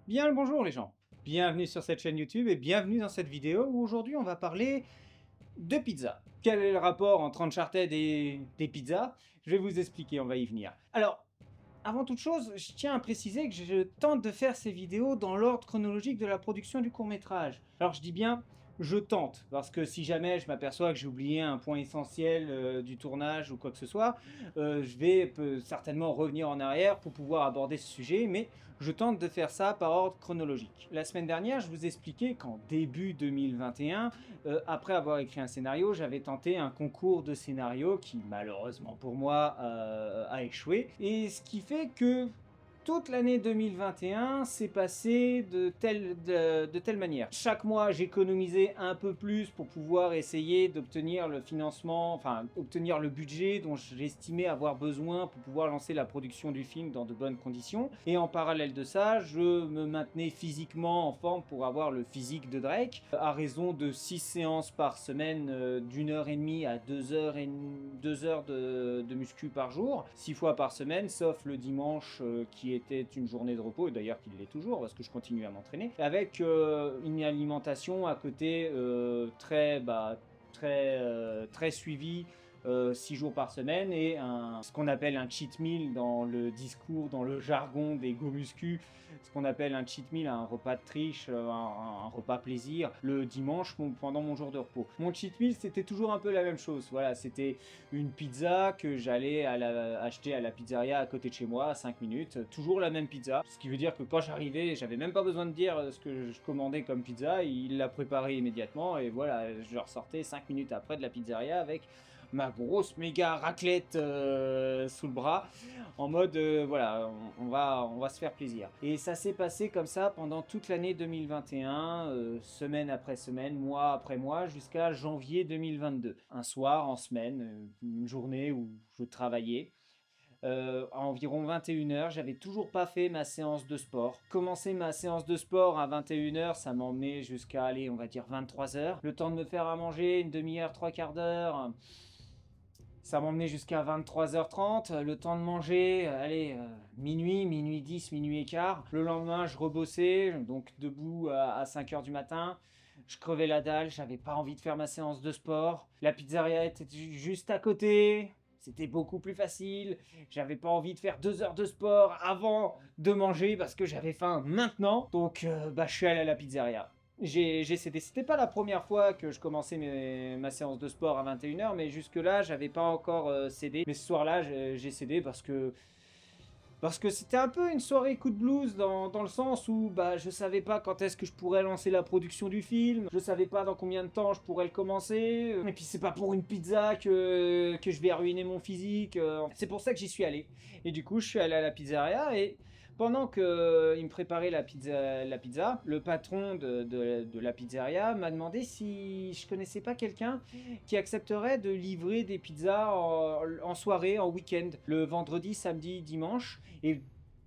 Bien le bonjour les gens, bienvenue sur cette chaîne YouTube et bienvenue dans cette vidéo où aujourd'hui on va parler de pizza. Quel est le rapport entre Uncharted et des pizzas? Je vais vous expliquer, on va y venir. Alors, avant toute chose, je tiens à préciser que je tente de faire ces vidéos dans l'ordre chronologique de la production du court-métrage. Alors je dis bien je tente, parce que si jamais je m'aperçois que j'ai oublié un point essentiel du tournage ou quoi que ce soit, je vais certainement revenir en arrière pour pouvoir aborder ce sujet, mais je tente de faire ça par ordre chronologique. La semaine dernière, je vous expliquais qu'en début 2021, après avoir écrit un scénario, j'avais tenté un concours de scénario qui, malheureusement pour moi, a échoué. Et ce qui fait que toute l'année 2021 s'est passée de telle manière. Chaque mois, j'économisais un peu plus pour pouvoir essayer d'obtenir le financement, enfin, obtenir le budget dont j'estimais avoir besoin pour pouvoir lancer la production du film dans de bonnes conditions. Et en parallèle de ça, je me maintenais physiquement en forme pour avoir le physique de Drake, à raison de 6 séances par semaine, d'1 h 30 à 2 heures de muscu par jour, 6 fois par semaine, sauf le dimanche qui était une journée de repos, et d'ailleurs qu'il l'est toujours parce que je continue à m'entraîner, avec une alimentation à côté très suivie, 6 jours par semaine, et ce qu'on appelle un cheat meal dans le discours, dans le jargon des go muscu, ce qu'on appelle un cheat meal, un repas de triche, un repas plaisir, le dimanche pendant mon jour de repos. Mon cheat meal, c'était toujours un peu la même chose. Voilà, c'était une pizza que j'allais acheter à la pizzeria à côté de chez moi, à 5 minutes, toujours la même pizza. Ce qui veut dire que quand j'arrivais, j'avais même pas besoin de dire ce que je commandais comme pizza, il l'a préparé immédiatement, et voilà, je ressortais 5 minutes après de la pizzeria avec ma grosse méga raclette sous le bras, en mode voilà, on va se faire plaisir. Et ça s'est passé comme ça pendant toute l'année 2021, semaine après semaine, mois après mois, jusqu'à janvier 2022. Un soir en semaine, une journée où je travaillais, à environ 21 h, j'avais toujours pas fait ma séance de sport. Commencer ma séance de sport à 21 h, ça m'emmenait jusqu'à, allez, on va dire 23 h. Le temps de me faire à manger, une demi-heure, trois quarts d'heure, ça m'emmenait jusqu'à 23 h 30. Le temps de manger, allez, minuit, minuit 10, minuit et quart. Le lendemain, je rebossais, donc debout à 5 h du matin. Je crevais la dalle, j'avais pas envie de faire ma séance de sport. La pizzeria était juste à côté. C'était beaucoup plus facile. J'avais pas envie de faire 2 heures de sport avant de manger parce que j'avais faim maintenant. Donc, je suis allé à la pizzeria. J'ai cédé. C'était pas la première fois que je commençais ma séance de sport à 21 h, mais jusque-là, j'avais pas encore cédé. Mais ce soir-là, j'ai cédé parce que c'était un peu une soirée coup de blues dans le sens où je savais pas quand est-ce que je pourrais lancer la production du film, je savais pas dans combien de temps je pourrais le commencer, et puis c'est pas pour une pizza que je vais ruiner mon physique, c'est pour ça que j'y suis allé. Et du coup, je suis allé à la pizzeria, et pendant qu'il me préparait la pizza, le patron de la pizzeria m'a demandé si je connaissais pas quelqu'un qui accepterait de livrer des pizzas en soirée, en week-end, le vendredi, samedi, dimanche, et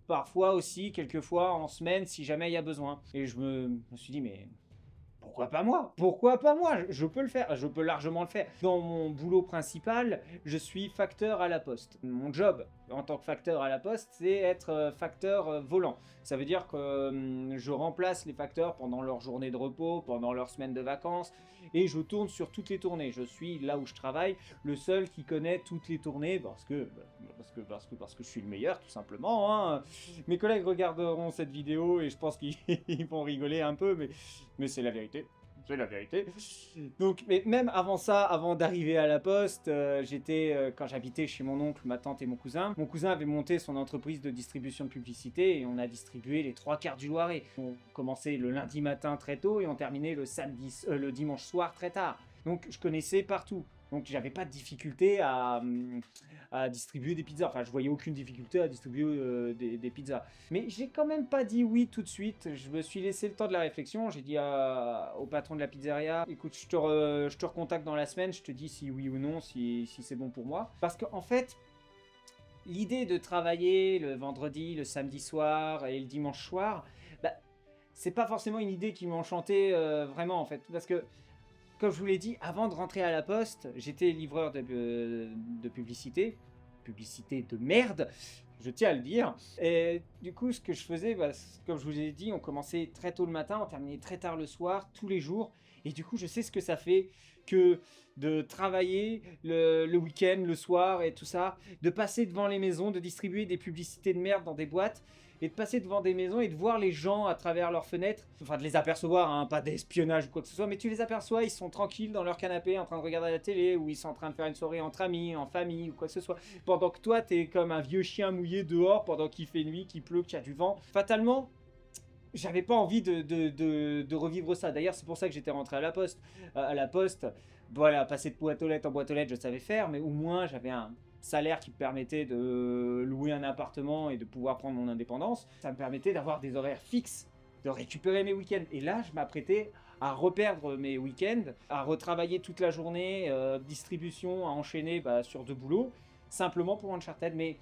parfois aussi, quelquefois en semaine, si jamais il y a besoin. Et je me suis dit, mais pourquoi pas moi? Pourquoi pas moi? Je peux le faire, je peux largement le faire. Dans mon boulot principal, je suis facteur à la poste. Mon job en tant que facteur à la poste, c'est être facteur volant. Ça veut dire que je remplace les facteurs pendant leur journée de repos, pendant leur semaine de vacances, et je tourne sur toutes les tournées. Je suis là où je travaille, le seul qui connaît toutes les tournées parce que je suis le meilleur, tout simplement, hein. Mes collègues regarderont cette vidéo et je pense qu'ils vont rigoler un peu, mais c'est la vérité. C'est la vérité. Donc, mais même avant ça, avant d'arriver à la poste, quand j'habitais chez mon oncle, ma tante et mon cousin. Mon cousin avait monté son entreprise de distribution de publicité et on a distribué les trois quarts du Loiret. On commençait le lundi matin très tôt et on terminait le dimanche soir très tard. Donc, je connaissais partout. Donc j'avais pas de difficulté à distribuer des pizzas. Enfin, je voyais aucune difficulté à distribuer des pizzas. Mais j'ai quand même pas dit oui tout de suite. Je me suis laissé le temps de la réflexion. J'ai dit au patron de la pizzeria, écoute, je te recontacte dans la semaine, je te dis si oui ou non, si c'est bon pour moi. Parce qu'en fait, l'idée de travailler le vendredi, le samedi soir et le dimanche soir, c'est pas forcément une idée qui m'enchantait vraiment en fait. Parce que comme je vous l'ai dit, avant de rentrer à la poste, j'étais livreur de publicité. Publicité de merde. je tiens à le dire. Et du coup, ce que je faisais, comme je vous ai dit, on commençait très tôt le matin, on terminait très tard le soir, tous les jours. Et du coup, je sais ce que ça fait que de travailler le week-end, le soir et tout ça, de passer devant les maisons, de distribuer des publicités de merde dans des boîtes, et de passer devant des maisons et de voir les gens à travers leurs fenêtres, enfin de les apercevoir, hein, pas d'espionnage ou quoi que ce soit, mais tu les aperçois, ils sont tranquilles dans leur canapé en train de regarder la télé, ou ils sont en train de faire une soirée entre amis, en famille ou quoi que ce soit, pendant que toi t'es comme un vieux chien mouillé dehors, pendant qu'il fait nuit, qu'il pleut, qu'il y a du vent. Fatalement, j'avais pas envie de revivre ça. D'ailleurs, c'est pour ça que j'étais rentré à la poste. À la poste, voilà, passer de boîte aux lettres en boîte aux lettres, je savais faire, mais au moins j'avais un salaire qui me permettait de louer un appartement et de pouvoir prendre mon indépendance. Ça me permettait d'avoir des horaires fixes, de récupérer mes week-ends. Et là, je m'apprêtais à reperdre mes week-ends, à retravailler toute la journée, distribution, à enchaîner sur 2 boulots, simplement pour Uncharted. Mais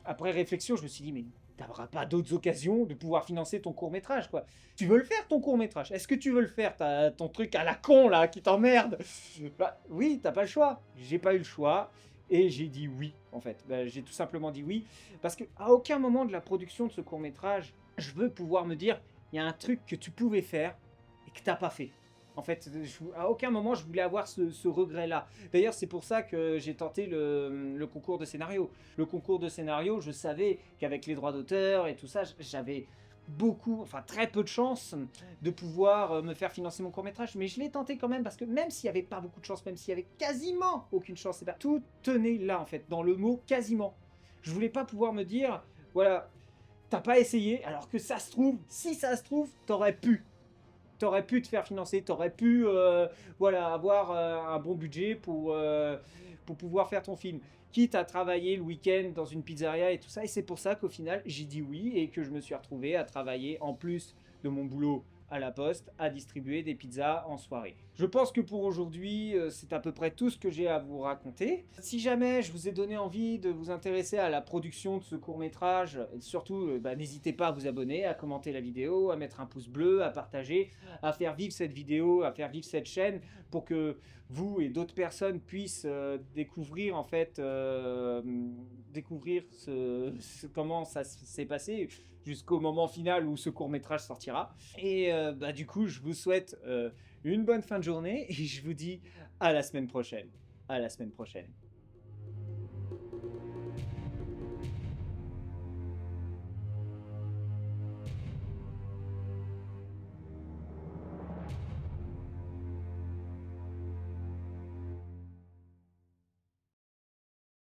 après réflexion, je me suis dit, mais t'auras pas d'autres occasions de pouvoir financer ton court-métrage, quoi. Tu veux le faire, ton court-métrage? Est-ce que tu veux le faire, ton truc à la con, là, qui t'emmerde? Oui, t'as pas le choix. J'ai pas eu le choix. Et j'ai dit oui, en fait. J'ai tout simplement dit oui. Parce qu'à aucun moment de la production de ce court-métrage, je veux pouvoir me dire, il y a un truc que tu pouvais faire et que t'as pas fait. En fait, à aucun moment je voulais avoir ce regret-là. D'ailleurs, c'est pour ça que j'ai tenté le concours de scénario. Le concours de scénario, je savais qu'avec les droits d'auteur et tout ça, j'avais très peu de chances de pouvoir me faire financer mon court-métrage. Mais je l'ai tenté quand même parce que même s'il n'y avait pas beaucoup de chance, même s'il y avait quasiment aucune chance, et tout tenait là en fait, dans le mot quasiment. Je voulais pas pouvoir me dire, voilà, t'as pas essayé, alors que ça se trouve, si ça se trouve, t'aurais pu te faire financer, t'aurais pu avoir un bon budget pour pouvoir faire ton film. Quitte à travailler le week-end dans une pizzeria et tout ça. Et c'est pour ça qu'au final, j'ai dit oui et que je me suis retrouvé à travailler en plus de mon boulot à la poste, à distribuer des pizzas en soirée. Je pense que pour aujourd'hui, c'est à peu près tout ce que j'ai à vous raconter. Si jamais je vous ai donné envie de vous intéresser à la production de ce court-métrage, surtout, n'hésitez pas à vous abonner, à commenter la vidéo, à mettre un pouce bleu, à partager, à faire vivre cette vidéo, à faire vivre cette chaîne pour que vous et d'autres personnes puissent découvrir en fait comment ça s'est passé jusqu'au moment final où ce court-métrage sortira. Et du coup, je vous souhaite une bonne fin de journée et je vous dis à la semaine prochaine. À la semaine prochaine.